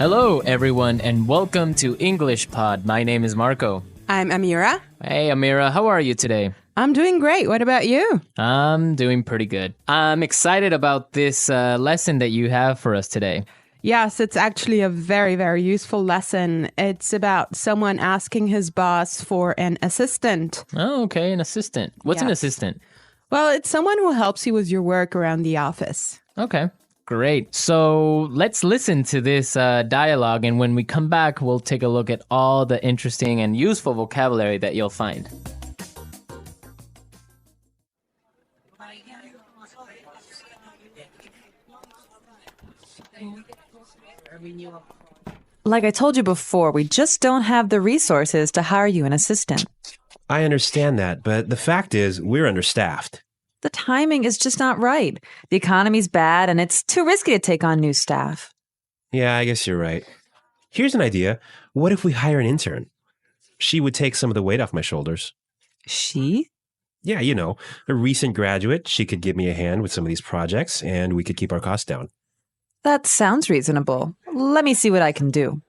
Hello, everyone, and welcome to English Pod. My name is Marco. I'm Amira. Hey, Amira, how are you today? I'm doing great. What about you? I'm doing pretty good. I'm excited about this lesson that you have for us today. Yes, it's actually a very, very useful lesson. It's about someone asking his boss for an assistant. Oh, okay, an assistant. What's an Yes. assistant? Well, it's someone who helps you with your work around the office. Okay, great. So let's listen to this dialogue, and when we come back, we'll take a look at all the interesting and useful vocabulary that you'll find. Like I told you before, we just don't have the resources to hire you an assistant. I understand that, but the fact is, we're understaffed. The timing is just not right. The economy's bad, and it's too risky to take on new staff. Yeah, I guess you're right. Here's an idea. What if we hire an intern? She would take some of the weight off my shoulders. She? Yeah, you know, a recent graduate. She could give me a hand with some of these projects, and we could keep our costs down. That sounds reasonable. Let me see what I can do.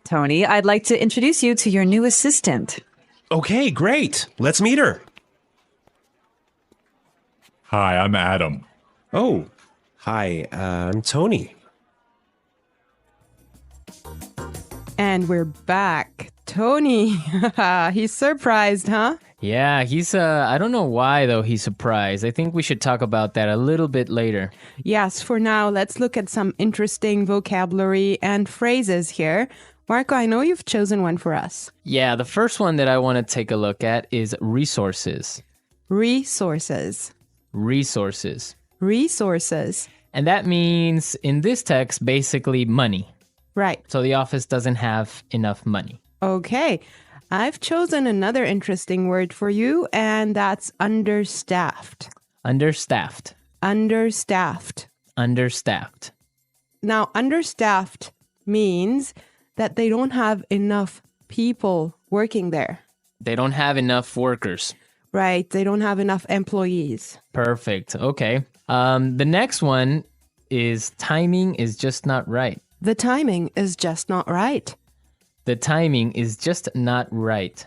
Tony, I'd like to introduce you to your new assistant. Okay, great. Let's meet her. Hi, I'm Adam. Oh, hi, I'm Tony. And we're back. Tony, he's surprised, huh? Yeah, he's, I don't know why, though, he's surprised. I think we should talk about that a little bit later. Yes, for now, let's look at some interesting vocabulary and phrases here. Marco, I know you've chosen one for us. Yeah, the first one that I want to take a look at is resources. Resources. Resources. Resources. And that means, in this text, basically money. Right. So the office doesn't have enough money. Okay. I've chosen another interesting word for you, and that's understaffed. Understaffed. Understaffed. Understaffed. Now, understaffed means that they don't have enough people working there. They don't have enough workers. Right. They don't have enough employees. Perfect. Okay. The next one is timing is just not right. The timing is just not right. The timing is just not right.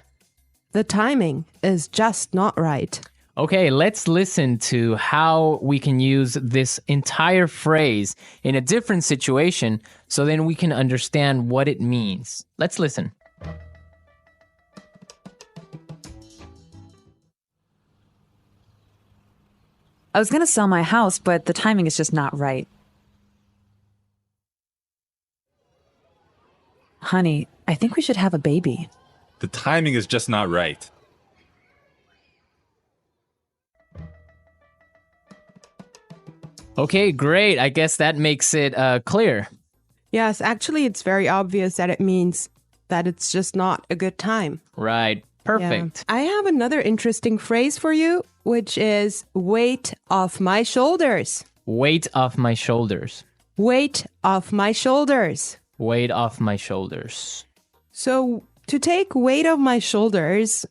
The timing is just not right. Okay, let's listen to how we can use this entire phrase in a different situation so then we can understand what it means. Let's listen. I was going to sell my house, but the timing is just not right. Honey, I think we should have a baby. The timing is just not right. Okay, great. I guess that makes it clear. Yes, actually, it's very obvious that it means that it's just not a good time. Right. Perfect. Yeah. I have another interesting phrase for you, which is weight off my shoulders. Weight off my shoulders. Weight off my shoulders. Weight off my shoulders. So to take weight off my shoulders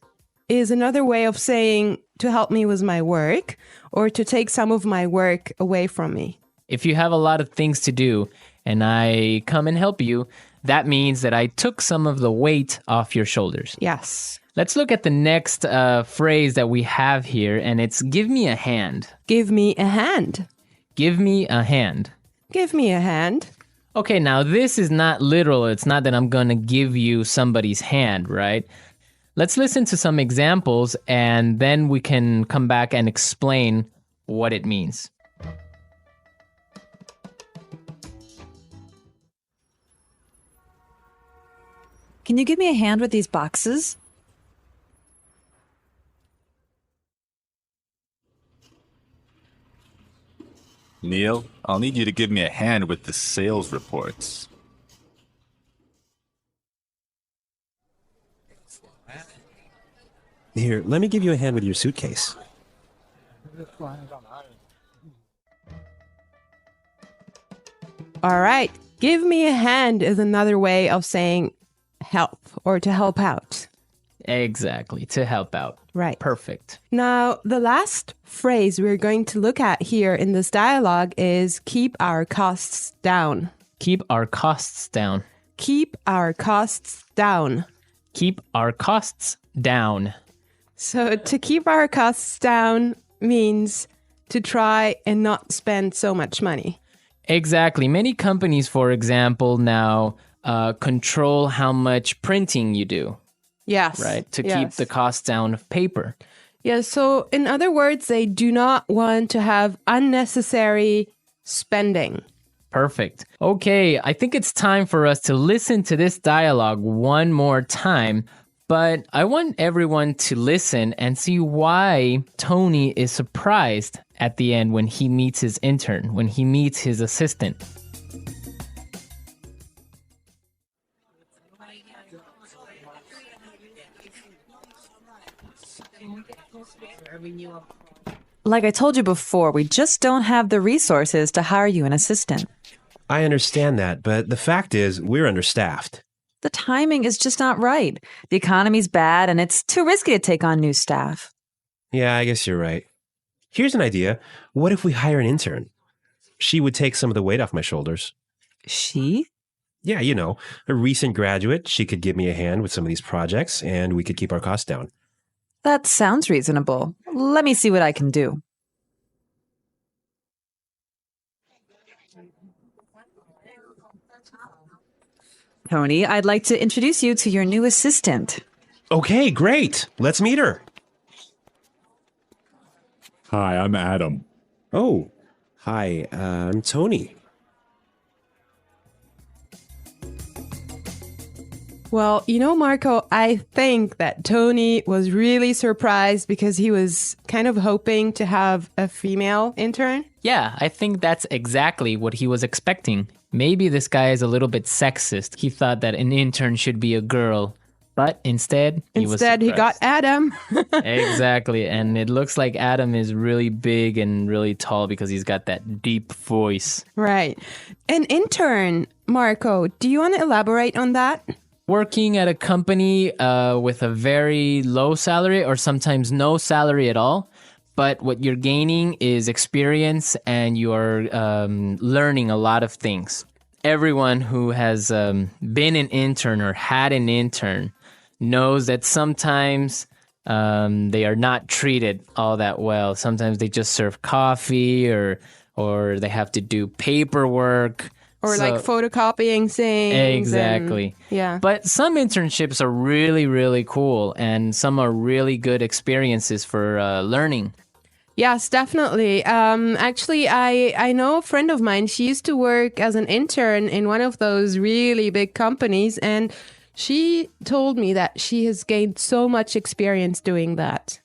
is another way of saying to help me with my work or to take some of my work away from me. If you have a lot of things to do and I come and help you, that means that I took some of the weight off your shoulders. Yes. Let's look at the next phrase that we have here, and it's give me a hand. Give me a hand. Give me a hand. Give me a hand. Okay, now this is not literal. It's not that I'm going to give you somebody's hand, right? Let's listen to some examples, and then we can come back and explain what it means. Can you give me a hand with these boxes? Neil, I'll need you to give me a hand with the sales reports. Here, let me give you a hand with your suitcase. All right. Give me a hand is another way of saying help or to help out. Exactly, to help out. Right. Perfect. Now, the last phrase we're going to look at here in this dialogue is keep our costs down. Keep our costs down. Keep our costs down. Keep our costs down. So to keep our costs down means to try and not spend so much money. Exactly. Many companies, for example, now control how much printing you do, Yes. right? To keep yes. the costs down of paper. Yeah, so in other words, they do not want to have unnecessary spending. Perfect. Okay, I think it's time for us to listen to this dialogue one more time, but I want everyone to listen and see why Tony is surprised at the end when he meets his intern, when he meets his assistant. Like I told you before, we just don't have the resources to hire you an assistant. I understand that, but the fact is, we're understaffed. The timing is just not right. The economy's bad, and it's too risky to take on new staff. Yeah, I guess you're right. Here's an idea. What if we hire an intern? She would take some of the weight off my shoulders. She? Yeah, you know, a recent graduate. She could give me a hand with some of these projects, and we could keep our costs down. That sounds reasonable. Let me see what I can do. Tony, I'd like to introduce you to your new assistant. Okay, great. Let's meet her. Hi, I'm Adam. Oh, hi, I'm Tony. Well, you know, Marco, I think that Tony was really surprised because he was kind of hoping to have a female intern. Yeah, I think that's exactly what he was expecting. Maybe this guy is a little bit sexist. He thought that an intern should be a girl, but instead he got Adam. Exactly, and it looks like Adam is really big and really tall because he's got that deep voice. Right. An intern, Marco, do you want to elaborate on that? Working at a company with a very low salary or sometimes no salary at all. But what you're gaining is experience and you're learning a lot of things. Everyone who has been an intern or had an intern knows that sometimes they are not treated all that well. Sometimes they just serve coffee or they have to do paperwork. Or like photocopying things. Exactly. Yeah. But some internships are really, really cool and some are really good experiences for learning. Yes, definitely. Actually, I know a friend of mine. She used to work as an intern in one of those really big companies, and she told me that she has gained so much experience doing that.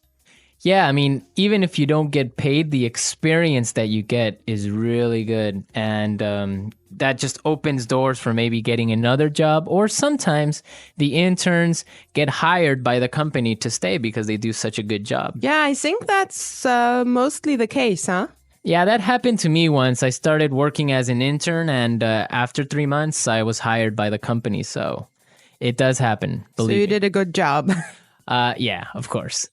Yeah, I mean, even if you don't get paid, the experience that you get is really good. And that just opens doors for maybe getting another job. Or sometimes the interns get hired by the company to stay because they do such a good job. Yeah, I think that's mostly the case, huh? Yeah, that happened to me once. I started working as an intern, and after 3 months, I was hired by the company. So it does happen. So you did a good job. Yeah, of course.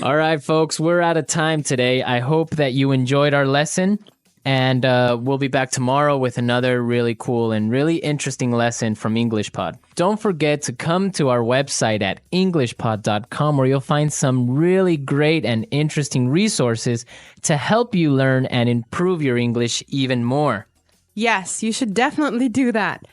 All right, folks, we're out of time today. I hope that you enjoyed our lesson, and we'll be back tomorrow with another really cool and really interesting lesson from EnglishPod. Don't forget to come to our website at englishpod.com where you'll find some really great and interesting resources to help you learn and improve your English even more. Yes, you should definitely do that.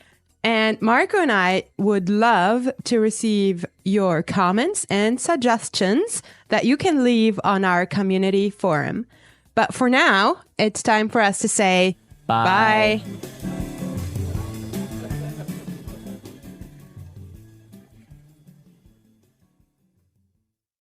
And Marco and I would love to receive your comments and suggestions that you can leave on our community forum. But for now, it's time for us to say Bye. bye.